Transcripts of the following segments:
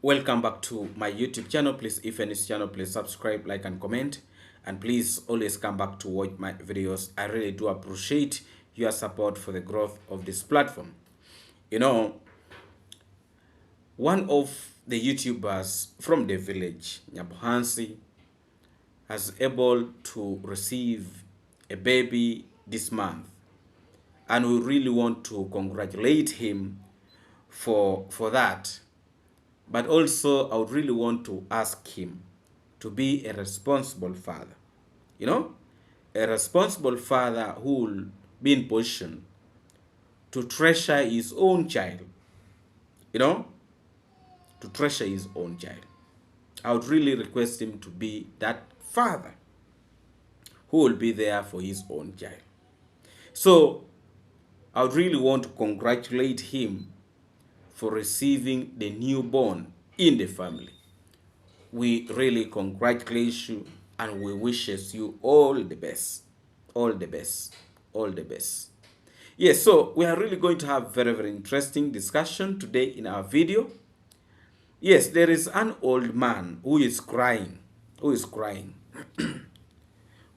Welcome back to my YouTube channel. Please, if any channel, please subscribe, like, and comment. And please always come back to watch my videos. I really do appreciate your support for the growth of this platform. You know, one of the YouTubers from the village, Nyabuhansi, has able to receive a baby this month. And we really want to congratulate him for that. But also, I would really want to ask him to be a responsible father. You know, a responsible father who will be in position to treasure his own child. You know, to treasure his own child. I would really request him to be that father who will be there for his own child. So, I would really want to congratulate him for receiving the newborn in the family. We really congratulate you and we wishes you all the best. All the best. All the best. Yes, so we are really going to have very interesting discussion today in our video. Yes, there is an old man who is crying. Who is crying?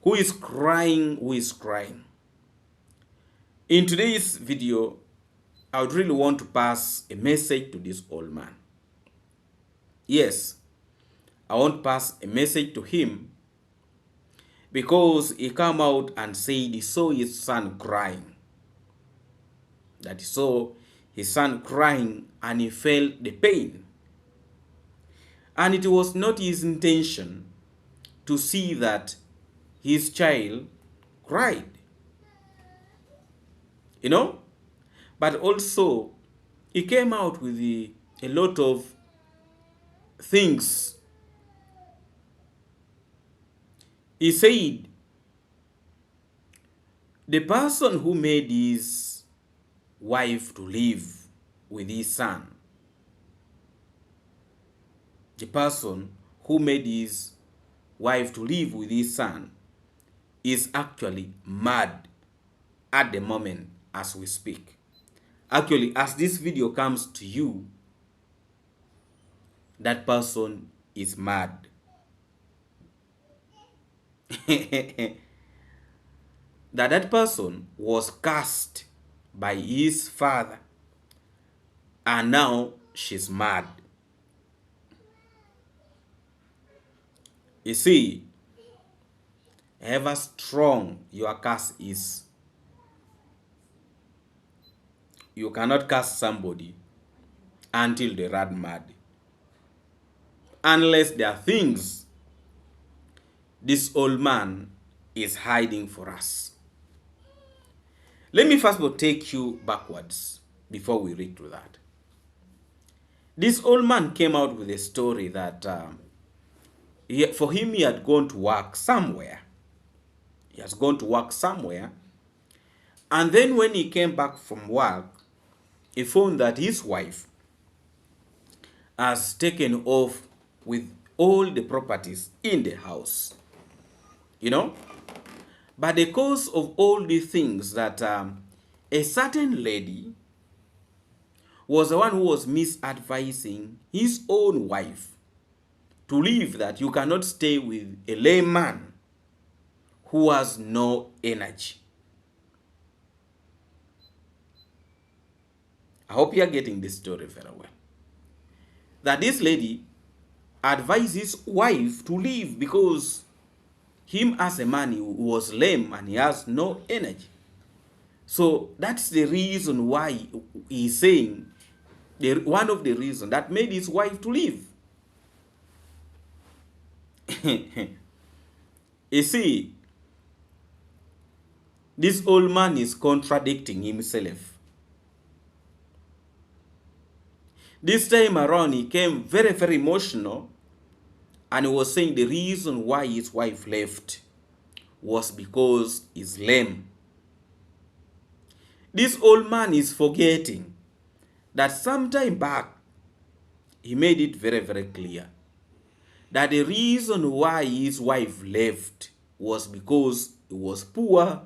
Who is crying? Who is crying? In today's video, I would really want to pass a message to this old man. Yes, I want to pass a message to him because he came out and said he saw his son crying. That he saw his son crying and he felt the pain. And it was not his intention to see that his child cried. You know? But also, he came out with a lot of things. He said, the person who made his wife to live with his son, the person who made his wife to live with his son is actually mad at the moment as we speak. Actually, as this video comes to you, that person is mad. that person was cast by his father and now she's mad. You see, however strong your curse is, you cannot curse somebody until they run mad. Unless there are things this old man is hiding for us. Let me first of all take you backwards before we read through that. This old man came out with a story that for him, he had gone to work somewhere. He has gone to work somewhere. And then when he came back from work, he found that his wife has taken off with all the properties in the house. You know? But because of all these things that a certain lady was the one who was misadvising his own wife to leave, that you cannot stay with a layman who has no energy. I hope you are getting this story very well. That this lady advised his wife to leave because him as a man, he was lame and he has no energy. So that's the reason why he's saying, one of the reasons that made his wife to leave. You see, this old man is contradicting himself. This time around, he came very emotional and he was saying the reason why his wife left was because he's lame. This old man is forgetting that sometime back, he made it very clear that the reason why his wife left was because he was poor,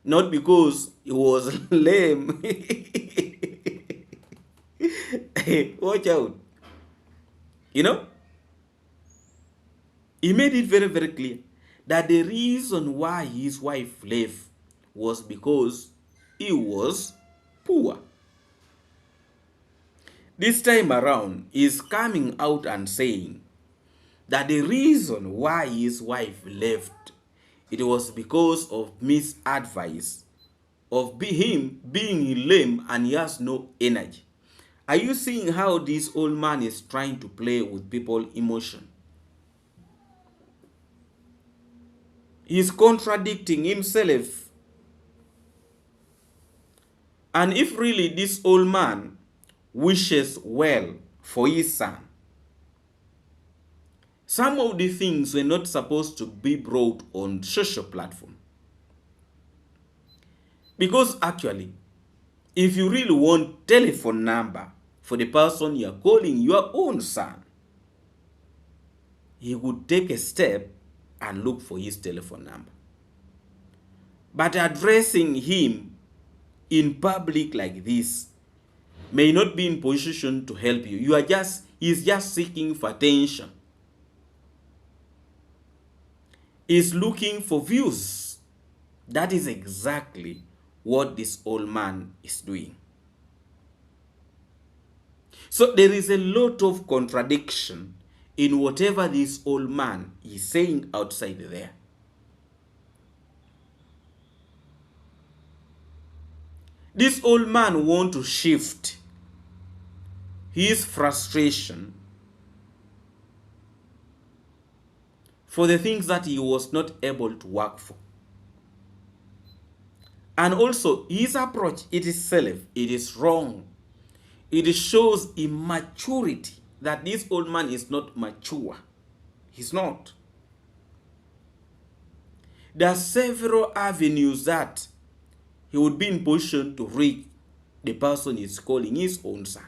not because he was lame. Watch out. You know, he made it very, very clear that the reason why his wife left was because he was poor. This time around, he's coming out and saying that the reason why his wife left, it was because of misadvice, of him being lame and he has no energy. Are you seeing how this old man is trying to play with people's emotion? He's contradicting himself. And if really this old man wishes well for his son, some of the things were not supposed to be brought on social platform. Because actually, if you really want telephone number for the person you are calling your own son, he would take a step and look for his telephone number. But addressing him in public like this may not be in position to help you. He's just seeking for attention. He's looking for views. That is exactly what this old man is doing. So there is a lot of contradiction in whatever this old man is saying outside there. This old man wants to shift his frustration for the things that he was not able to work for. And also his approach, it is wrong. It shows immaturity, that this old man is not mature. He's not. There are several avenues that he would be in position to reach the person he's calling his own son.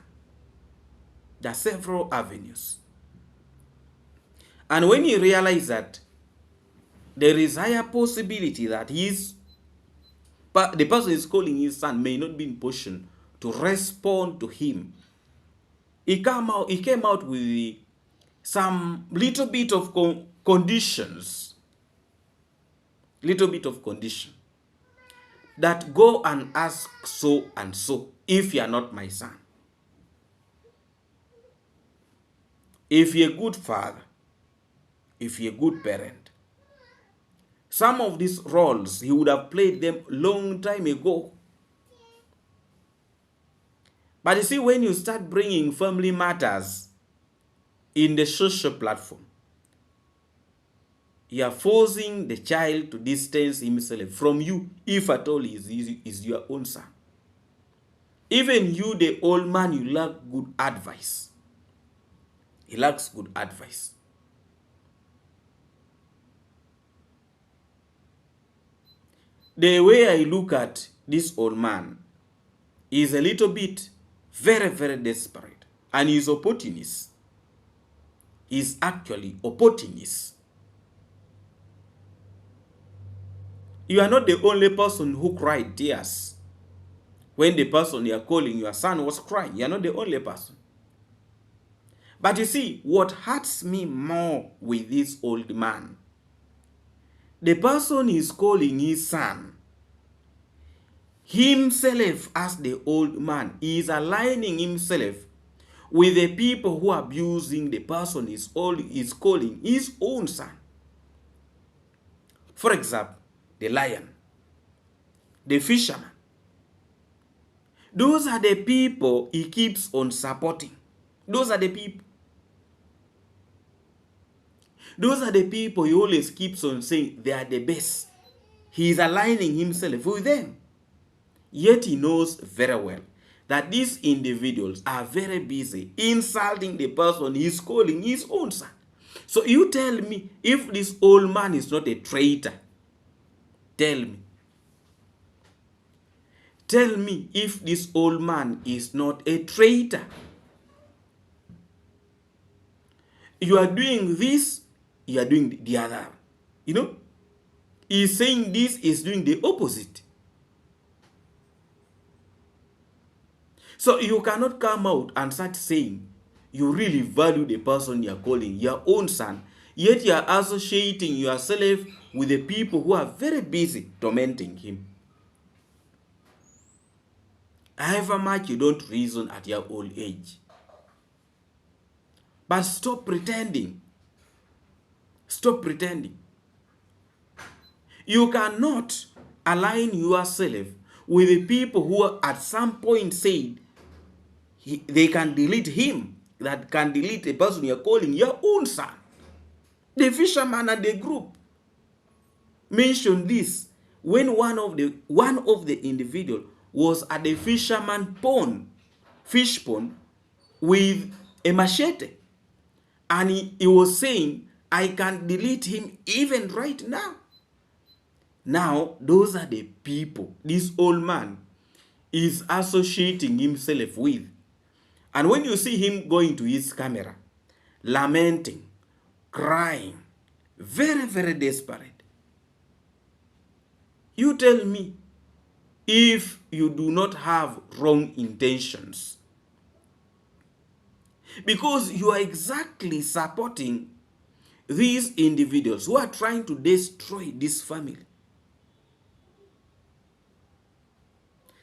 There are several avenues. And when he realized that there is higher possibility that the person is calling his son may not be in position to respond to him, he came out with some little bit of conditions. Little bit of condition. That go and ask so and so if you are not my son. If you're a good father, if you're a good parent. Some of these roles, he would have played them long time ago. But you see, when you start bringing family matters in the social platform, you are forcing the child to distance himself from you, if at all he is your own son. Even you, the old man, you lack good advice. He lacks good advice. The way I look at this old man is a little bit very, very desperate. And he's opportunist. He's actually opportunist. You are not the only person who cried tears when the person you are calling your son was crying. You are not the only person. But you see, what hurts me more with this old man, the person is calling his son, himself as the old man, is aligning himself with the people who are abusing the person is calling his own son. For example, the lion, the fisherman. Those are the people he keeps on supporting. Those are the people. Those are the people he always keeps on saying they are the best. He is aligning himself with them. Yet he knows very well that these individuals are very busy insulting the person he is calling his own son. So you tell me, if this old man is not a traitor, tell me. Tell me if this old man is not a traitor. You are doing this, you are doing the other. You know? He's saying this, is doing the opposite. So you cannot come out and start saying you really value the person you're calling your own son, yet you're associating yourself with the people who are very busy tormenting him. However much you don't reason at your old age. But stop pretending. Stop pretending. You cannot align yourself with the people who at some point said they can delete him, that can delete the person you're calling your own son. The fisherman and the group mentioned this when one of the individual was at the fisherman pond, fish pond, with a machete, and he was saying, I can delete him even right now. Now, those are the people this old man is associating himself with. And when you see him going to his camera, lamenting, crying, very, very desperate, you tell me, if you do not have wrong intentions, because you are exactly supporting these individuals who are trying to destroy this family.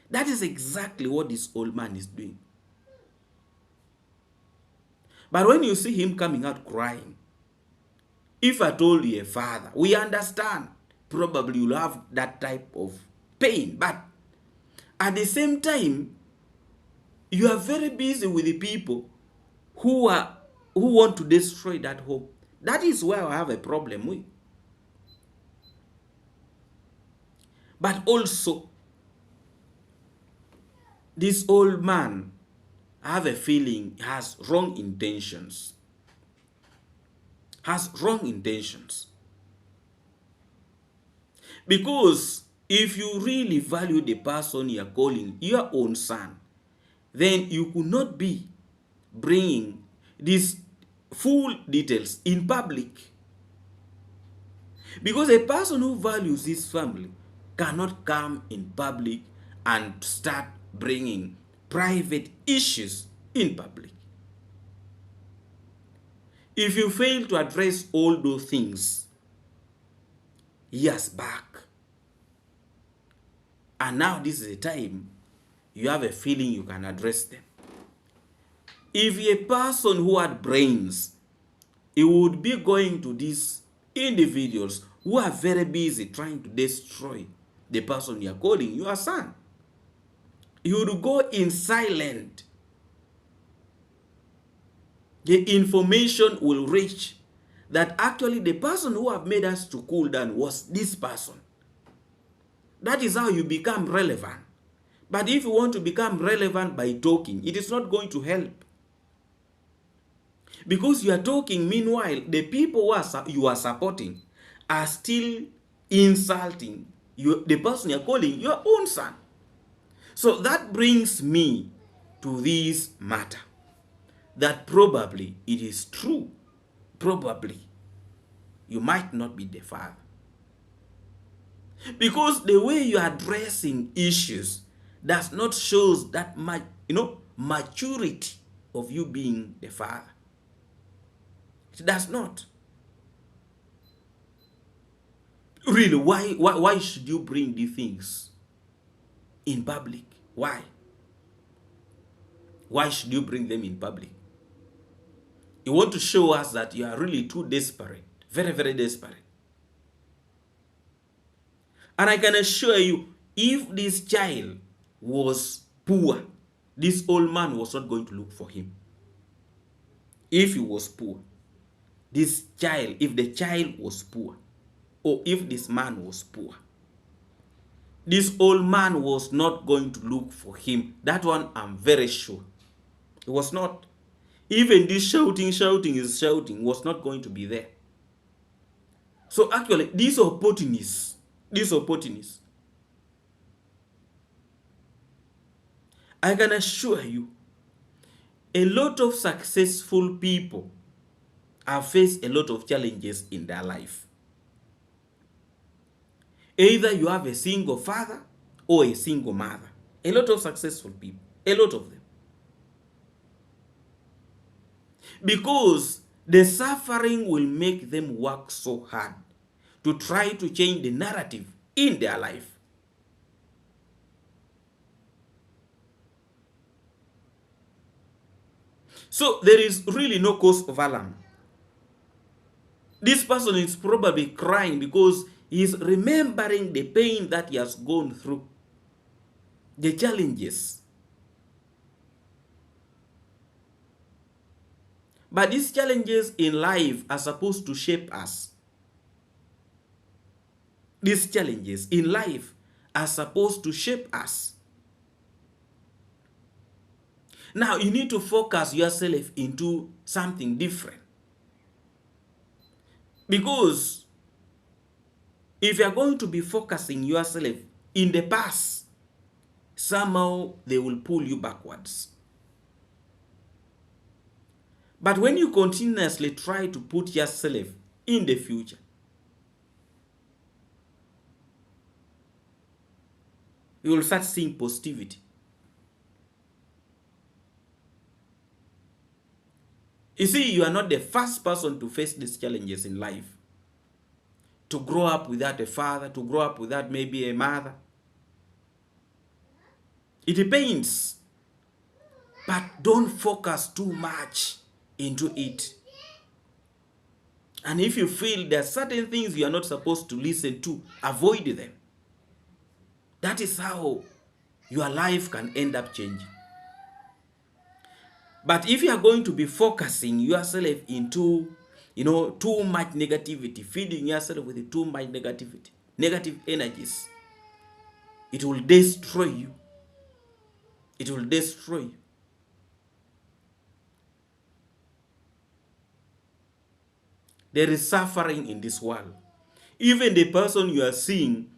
That is exactly what this old man is doing. But when you see him coming out crying, if I told you a father, we understand, probably you'll have that type of pain. But at the same time, you are very busy with the people who want to destroy that home. That is where I have a problem with. But also, this old man, I have a feeling, has wrong intentions. Has wrong intentions. Because if you really value the person you are calling your own son, then you could not be bringing these full details in public. Because a person who values his family cannot come in public and start bringing private issues in public. If you fail to address all those things years back, and now this is the time you have a feeling you can address them. If a person who had brains, he would be going to these individuals who are very busy trying to destroy the person you are calling your son. He would go in silent. The information will reach that actually the person who have made us to cool down was this person. That is how you become relevant. But if you want to become relevant by talking, it is not going to help. Because you are talking, meanwhile, the people who you are supporting are still insulting the person you are calling your own son. So that brings me to this matter, that probably it is true. Probably you might not be the father. Because the way you are addressing issues does not show that much, maturity of you being the father. It does not. Really, why should you bring these things in public? Why? Why should you bring them in public? You want to show us that you are really too desperate, very, very desperate. And I can assure you, if this child was poor, this old man was not going to look for him. If he was poor, this child, if the child was poor, or if this man was poor, this old man was not going to look for him. That one I'm very sure. It was not. Even this shouting was not going to be there. So actually, these opportunists, I can assure you, a lot of successful people have faced a lot of challenges in their life. Either you have a single father or a single mother. A lot of successful people, a lot of them. Because the suffering will make them work so hard to try to change the narrative in their life. So there is really no cause of alarm. This person is probably crying because he is remembering the pain that he has gone through, the challenges. But these challenges in life are supposed to shape us. These challenges in life are supposed to shape us. Now you need to focus yourself into something different. Because if you are going to be focusing yourself in the past, somehow they will pull you backwards. But when you continuously try to put yourself in the future, you will start seeing positivity. You see, you are not the first person to face these challenges in life. To grow up without a father, to grow up without maybe a mother. It pains, but don't focus too much into it. And if you feel there are certain things you are not supposed to listen to, avoid them. That is how your life can end up changing. But if you are going to be focusing yourself into, too much negativity, feeding yourself with too much negativity, negative energies, it will destroy you. It will destroy you. There is suffering in this world. Even the person you are seeing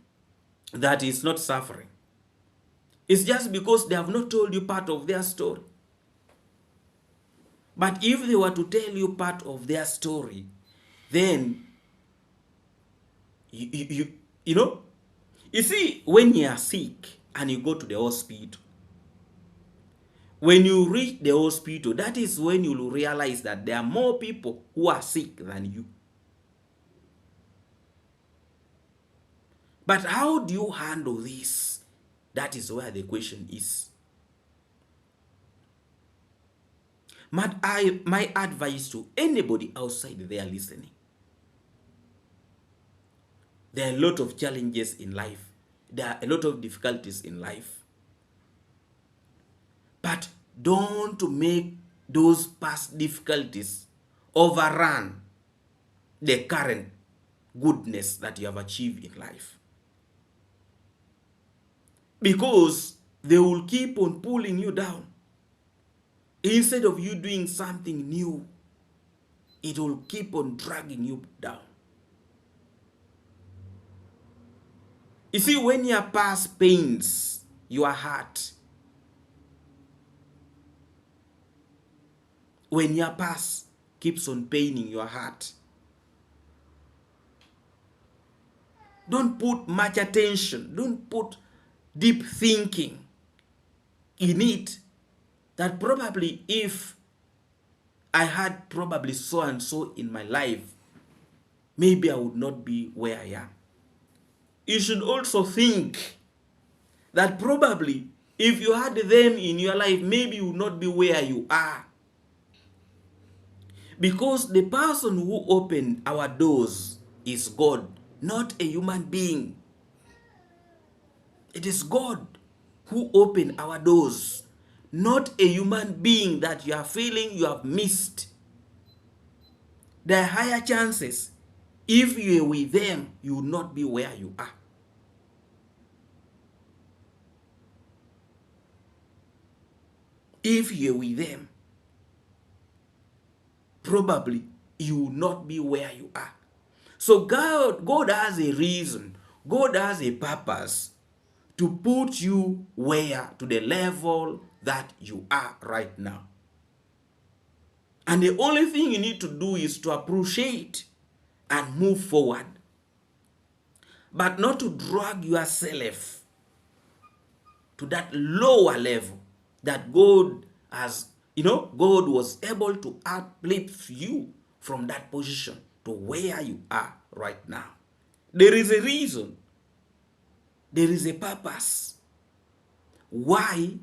that is not suffering, it's just because they have not told you part of their story. But if they were to tell you part of their story, then you see, when you are sick and you go to the hospital, when you reach the hospital, that is when you will realize that there are more people who are sick than you. But how do you handle this? That is where the question is. My advice to anybody outside there listening, there are a lot of challenges in life. There are a lot of difficulties in life. But don't make those past difficulties overrun the current goodness that you have achieved in life. Because they will keep on pulling you down. Instead of you doing something new, it will keep on dragging you down. You see, when your past pains your heart, when your past keeps on paining your heart, don't put much attention, don't put deep thinking in it, that probably if I had probably so and so in my life, maybe I would not be where I am. You should also think that probably if you had them in your life, maybe you would not be where you are. Because the person who opened our doors is God, not a human being. It is God who opened our doors, not a human being that you are feeling you have missed. There are higher chances. If you are with them, you will not be where you are. If you are with them, probably you will not be where you are. So God has a reason. God has a purpose to put you where, to the level that you are right now. And the only thing you need to do is to appreciate and move forward. But not to drag yourself to that lower level that God has God was able to uplift you from that position to where you are right now. There is a reason. There is a purpose why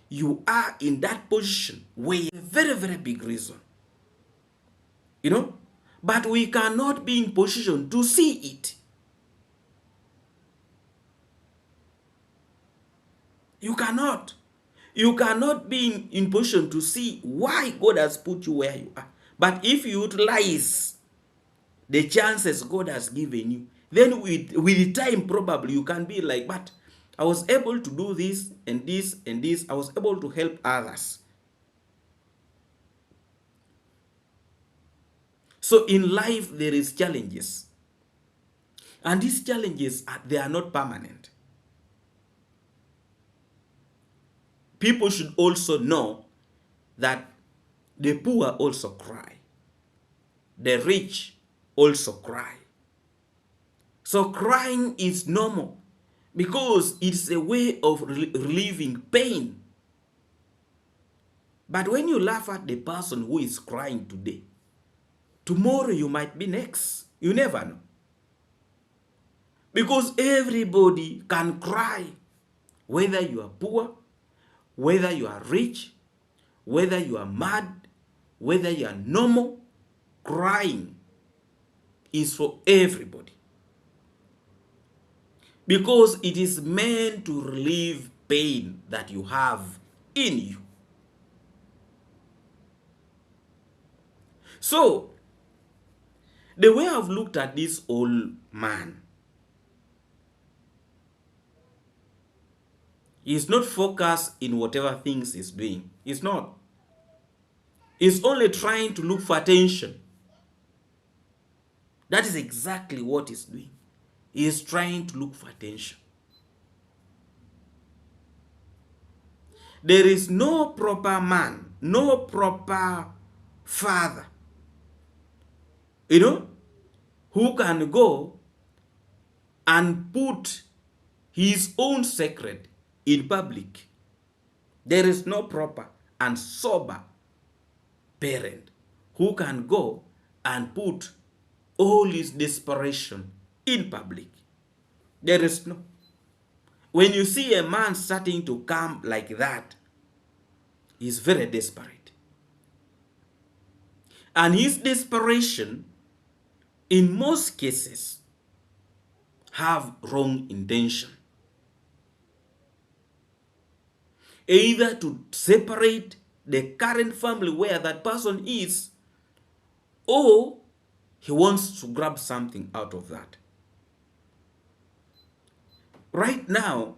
you are in that position. Where a very, very big reason. But we cannot be in position to see it. You cannot. You cannot be in position to see why God has put you where you are. But if you utilize the chances God has given you, then with the time probably you can be like, but I was able to do this and this and this. I was able to help others. So in life there is challenges. And these challenges, they are not permanent. People should also know that the poor also cry. The rich also cry. So crying is normal because it's a way of relieving pain. But when you laugh at the person who is crying today, tomorrow you might be next. You never know. Because everybody can cry, whether you are poor, whether you are rich, whether you are mad, whether you are normal. Crying is for everybody. Because it is meant to relieve pain that you have in you. So, the way I've looked at this old man is not focused in whatever things he's doing. It's not. He's only trying to look for attention. That is exactly what he's doing. He is trying to look for attention. There is no proper man, no proper father, who can go and put his own secret in public. There is no proper and sober parent who can go and put all his desperation in public. There is no. When you see a man starting to come like that, he's very desperate. And his desperation, in most cases, have wrong intention. Either to separate the current family where that person is, or he wants to grab something out of that. Right now,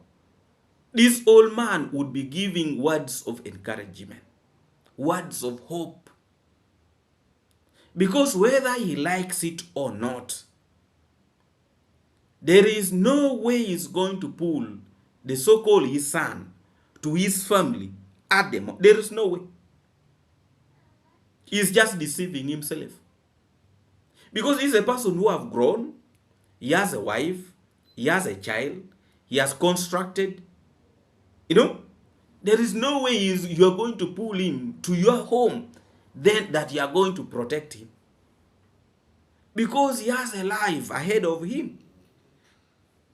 this old man would be giving words of encouragement, words of hope. Because whether he likes it or not, there is no way he's going to pull the so-called his son to his family at the moment. There is no way. He's just deceiving himself. Because he's a person who have grown, he has a wife, he has a child, he has constructed. There is no way you are going to pull him to your home, then that you are going to protect him. Because he has a life ahead of him.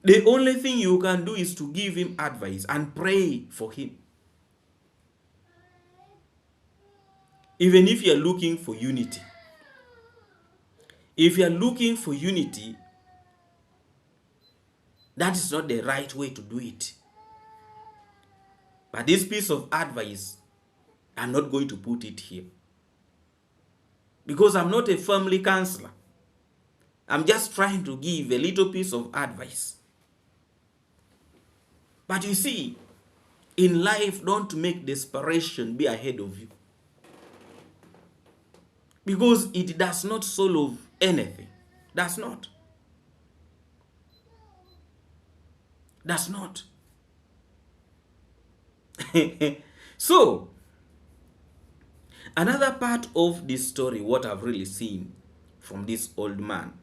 The only thing you can do is to give him advice and pray for him. Even if you are looking for unity. If you are looking for unity, that is not the right way to do it. But this piece of advice, I'm not going to put it here. Because I'm not a family counselor. I'm just trying to give a little piece of advice. But you see, in life, don't make desperation be ahead of you. Because it does not solve anything. Does not. Does not. So, another part of this story, what I've really seen from this old man,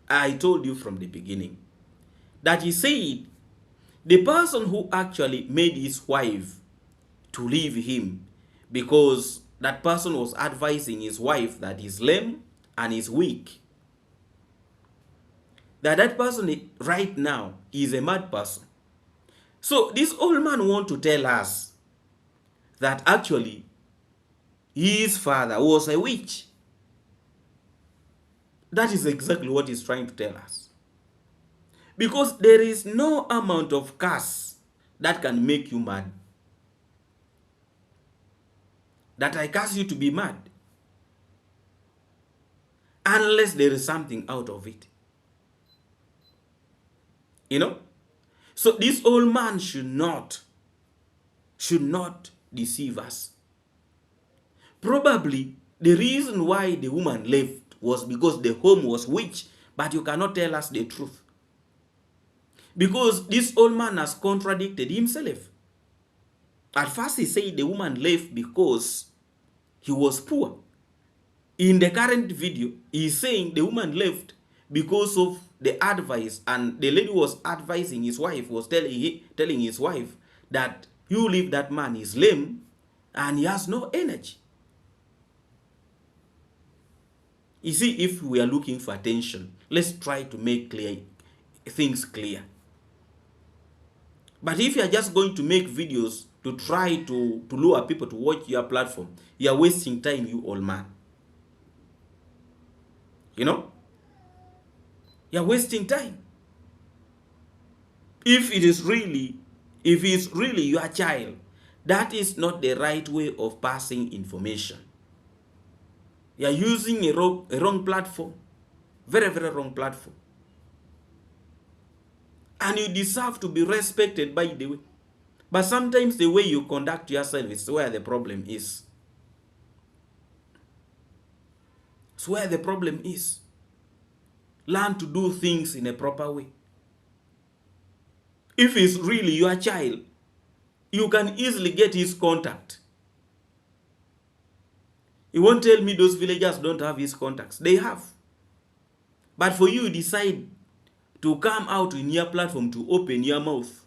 I told you from the beginning that he said the person who actually made his wife to leave him because that person was advising his wife that he's lame and he's weak. That person right now is a mad person. So this old man want to tell us that actually his father was a witch. That is exactly what he's trying to tell us. Because there is no amount of curse that can make you mad. That I curse you to be mad. Unless there is something out of it. You know? So this old man should not deceive us. Probably the reason why the woman left was because the home was witch, but you cannot tell us the truth. Because this old man has contradicted himself. At first he said the woman left because he was poor. In the current video, he's saying the woman left because of the advice, and the lady was advising his wife, was telling his wife that you leave that man, is lame and he has no energy. You see, if we are looking for attention, let's try to make things clear. But if you are just going to make videos to try to lure people to watch your platform, you are wasting time, you old man. You know? You are wasting time. If it's really your child, that is not the right way of passing information. You are using a wrong platform. Very, very wrong platform. And you deserve to be respected, by the way. But sometimes the way you conduct yourself is where the problem is. It's where the problem is. Learn to do things in a proper way. If it's really your child, you can easily get his contact. You won't tell me those villagers don't have his contacts. They have. But for you, decide to come out in your platform to open your mouth.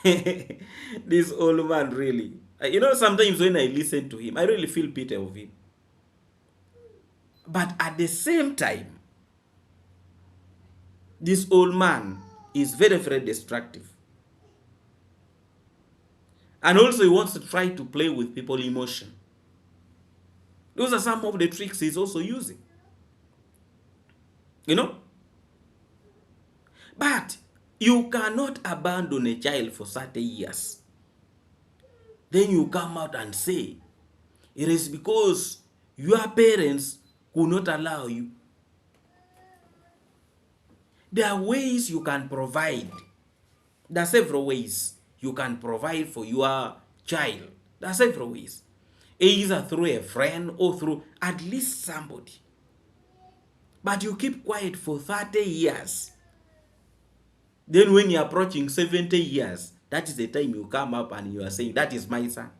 This old man, really. You know, sometimes when I listen to him, I really feel pity of him. But at the same time, this old man is very, very destructive. And also he wants to try to play with people's emotion. Those are some of the tricks he's also using. You know? But you cannot abandon a child for 30 years. Then you come out and say, it is because your parents could not allow you. There are ways you can provide. There are several ways you can provide for your child. There are several ways. Either through a friend or through at least somebody. But you keep quiet for 30 years. Then when you're approaching 70 years, that is the time you come up and you are saying, that is my son.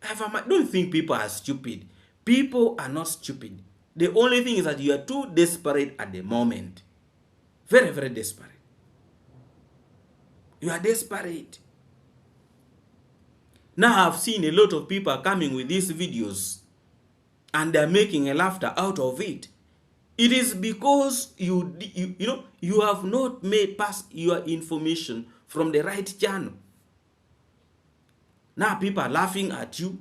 I don't think people are stupid. People are not stupid. The only thing is that you are too desperate at the moment. Very, very desperate. You are desperate. Now I've seen a lot of people coming with these videos and they're making a laughter out of it. It is because you have not made pass your information from the right channel. Now people are laughing at you.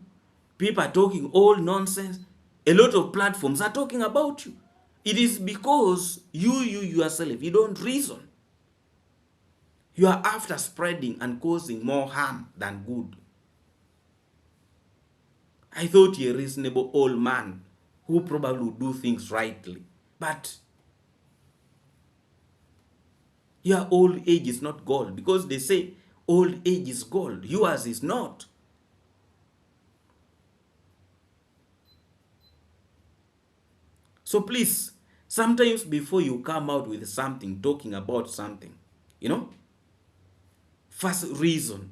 People are talking all nonsense. A lot of platforms are talking about you. It is because you yourself, you don't reason. You are after spreading and causing more harm than good. I thought you're a reasonable old man who probably would do things rightly. But your old age is not gold, because they say old age is gold. Yours is not. So please, sometimes before you come out with something, talking about something, first reason.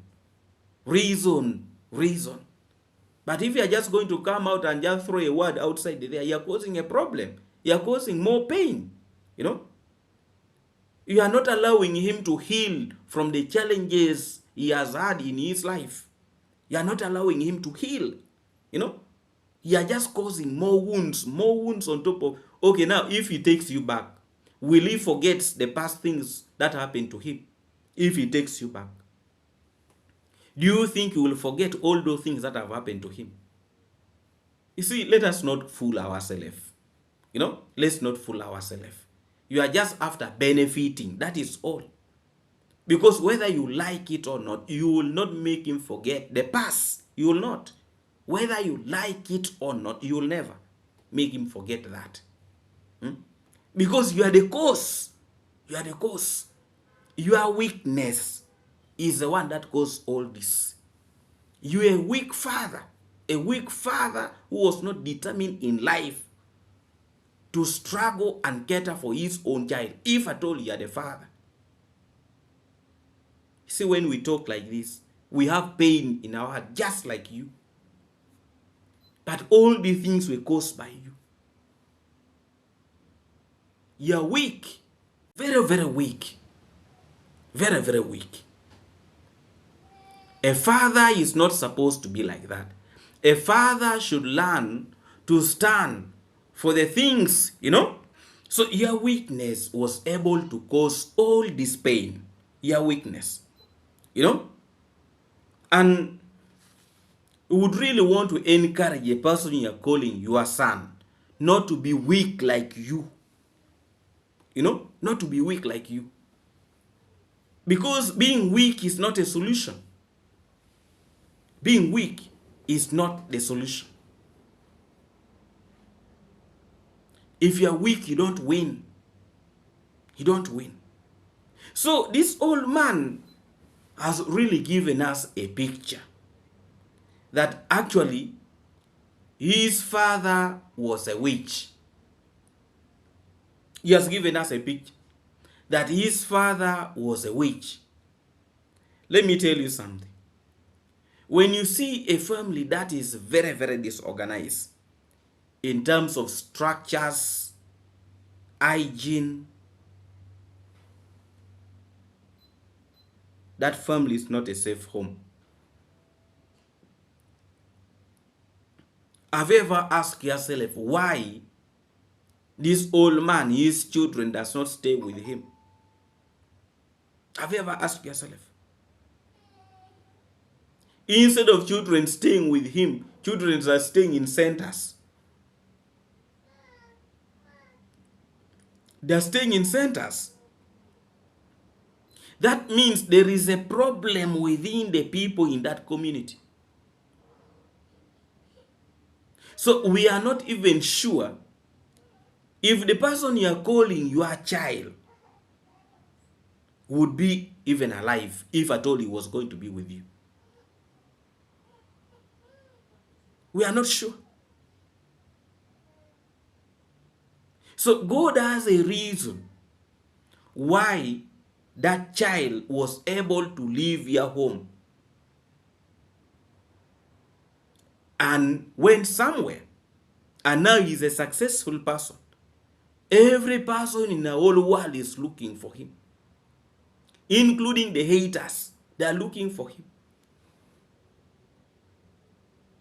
But if you are just going to come out and just throw a word outside there, you are causing a problem. You are causing more pain. You are not allowing him to heal from the challenges he has had in his life. You are not allowing him to heal. You know, you are just causing more wounds on top of. Okay, now if he takes you back, will he forget the past things that happened to him? If he takes you back, do you think he will forget all those things that have happened to him? You see, let us not fool ourselves. You know, let's not fool ourselves. You are just after benefiting. That is all. Because whether you like it or not, you will not make him forget the past. You will not. Whether you like it or not, you will never make him forget that. Because you are the cause. You are the cause. Your weakness is the one that caused all this. You are a weak father. A weak father who was not determined in life to struggle and cater for his own child, if at all you are the father. See, when we talk like this, we have pain in our heart, just like you. But all the things were caused by you. You are weak. Very, very weak. Very, very weak. A father is not supposed to be like that. A father should learn to stand for the things, you know. So your weakness was able to cause all this pain. Your weakness, you know. And you would really want to encourage a person you are calling your son not to be weak like you. You know, not to be weak like you. Because being weak is not a solution. Being weak is not the solution. If you are weak, you don't win. You don't win. So this old man has really given us a picture that actually his father was a witch. He has given us a picture that his father was a witch. Let me tell you something. When you see a family that is very, very disorganized in terms of structures, hygiene, that family is not a safe home. Have you ever asked yourself why this old man, his children, does not stay with him? Have you ever asked yourself? Instead of children staying with him, children are staying in centers. They are staying in centers. That means there is a problem within the people in that community. So we are not even sure if the person you are calling your child would be even alive, if at all he was going to be with you. We are not sure. So God has a reason why that child was able to leave your home and went somewhere, and now he's a successful person. Every person in the whole world is looking for him, including the haters. They are looking for him.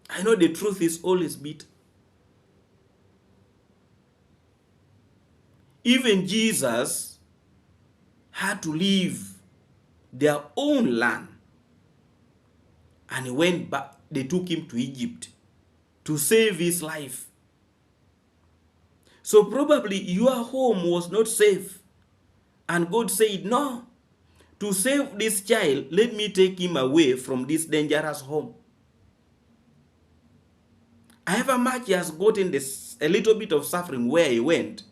I know the truth is always bitter. Even Jesus had to leave their own land, and he went back. They took him to Egypt to save his life. So probably your home was not safe, and God said, no, to save this child, let me take him away from this dangerous home. However much he has gotten a little bit of suffering where he went,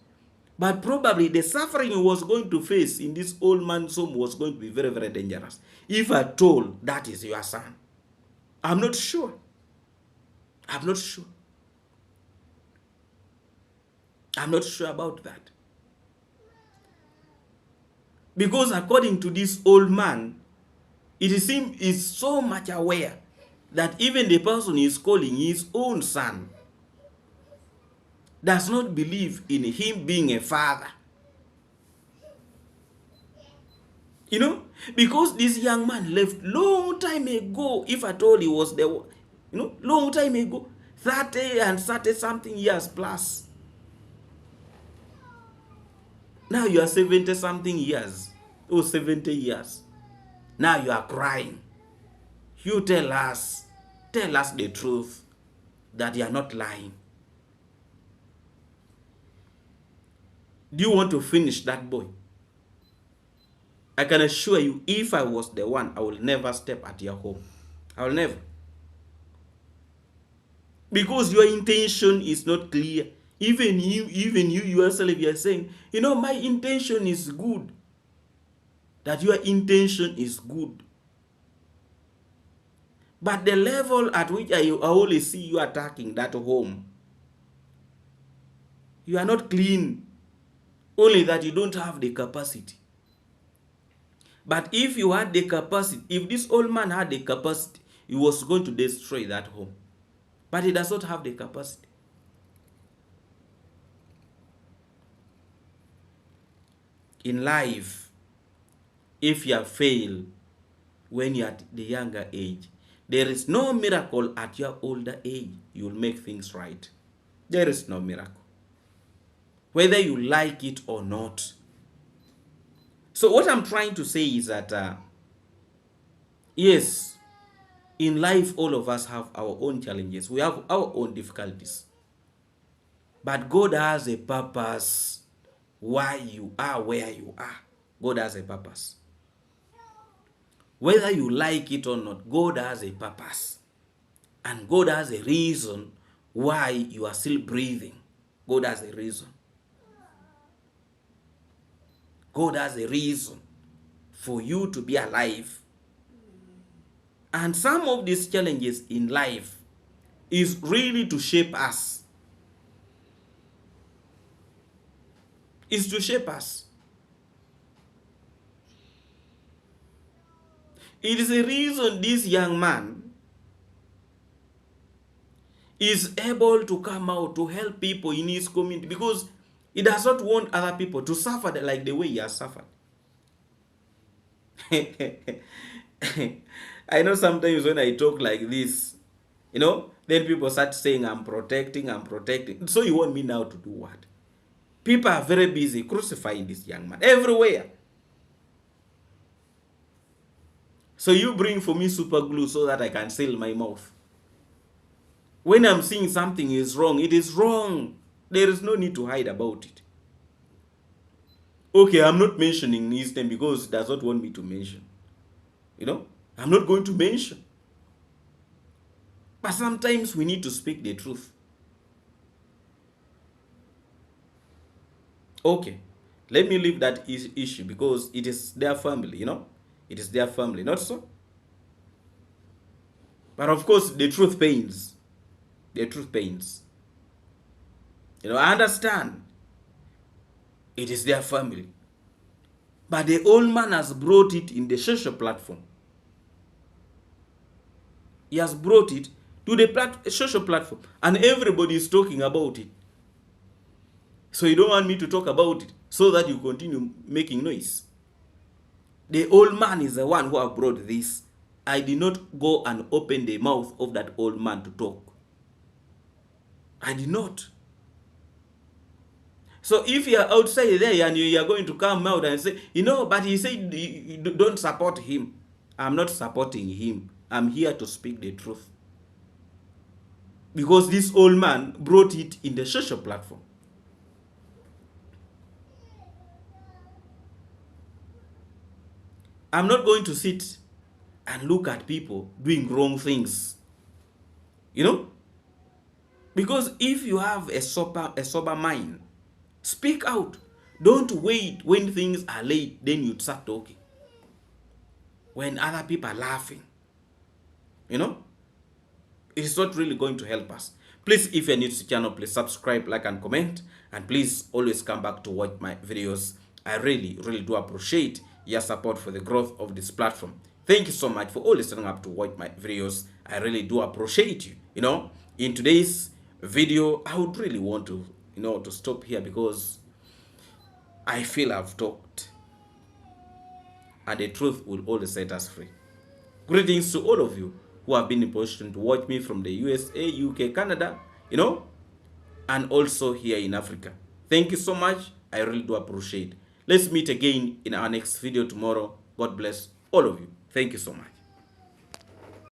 but probably the suffering he was going to face in this old man's home was going to be very, very dangerous. If at all that is your son. I'm not sure. I'm not sure. I'm not sure about that. Because according to this old man, it seems is so much aware that even the person he is calling his own son does not believe in him being a father. You know, because this young man left long time ago. If at all he was there, you know, long time ago, 30 and 30 something years plus. Now you are 70 something years, or 70 years. Now you are crying. You tell us the truth, that you are not lying. Do you want to finish that boy? I can assure you, if I was the one, I will never step at your home. I will never. Because your intention is not clear. Even you yourself, you are saying, you know, my intention is good. That your intention is good. But the level at which I only see you attacking that home, you are not clean. Only that you don't have the capacity. But if you had the capacity, if this old man had the capacity, he was going to destroy that home. But he does not have the capacity. In life, if you have failed when you are at the younger age, there is no miracle at your older age you will make things right. There is no miracle. Whether you like it or not. So what I'm trying to say is that, yes, in life all of us have our own challenges. We have our own difficulties. But God has a purpose why you are where you are. God has a purpose. Whether you like it or not, God has a purpose. And God has a reason why you are still breathing. God has a reason. God has a reason for you to be alive. And some of these challenges in life is really to shape us. Is to shape us. It is a reason this young man is able to come out to help people in his community, because he does not want other people to suffer like the way he has suffered. I know sometimes when I talk like this, you know, then people start saying I'm protecting. So you want me now to do what? People are very busy crucifying this young man everywhere. So you bring for me super glue so that I can seal my mouth. When I'm seeing something is wrong, it is wrong. There is no need to hide about it. Okay, I'm not mentioning his name because he does not want me to mention. You know, I'm not going to mention. But sometimes we need to speak the truth. Okay, let me leave that issue because it is their family, you know. It is their family, not so? But of course, the truth pains. The truth pains. You know, I understand. It is their family. But the old man has brought it in the social platform. He has brought it to the social platform. And everybody is talking about it. So you don't want me to talk about it so that you continue making noise. The old man is the one who have brought this. I did not go and open the mouth of that old man to talk. I did not. So if you are outside there and you are going to come out and say, you know, but he said you don't support him. I'm not supporting him. I'm here to speak the truth. Because this old man brought it in the social platform. I'm not going to sit and look at people doing wrong things. You know? Because if you have a sober mind, speak out. Don't wait when things are late, then you start talking. When other people are laughing. You know? It's not really going to help us. Please, if you're new to the channel, please subscribe, like, and comment. And please always come back to watch my videos. I really, really do appreciate your support for the growth of this platform. Thank you so much for always turning up to watch my videos. I really do appreciate you. You know, in today's video, I would really want to, to stop here because I feel I've talked. and the truth will always set us free. Greetings to all of you who have been in position to watch me from the USA, UK, Canada, and also here in Africa. Thank you so much. I really do appreciate. Let's meet again in our next video tomorrow. God bless all of you. Thank you so much.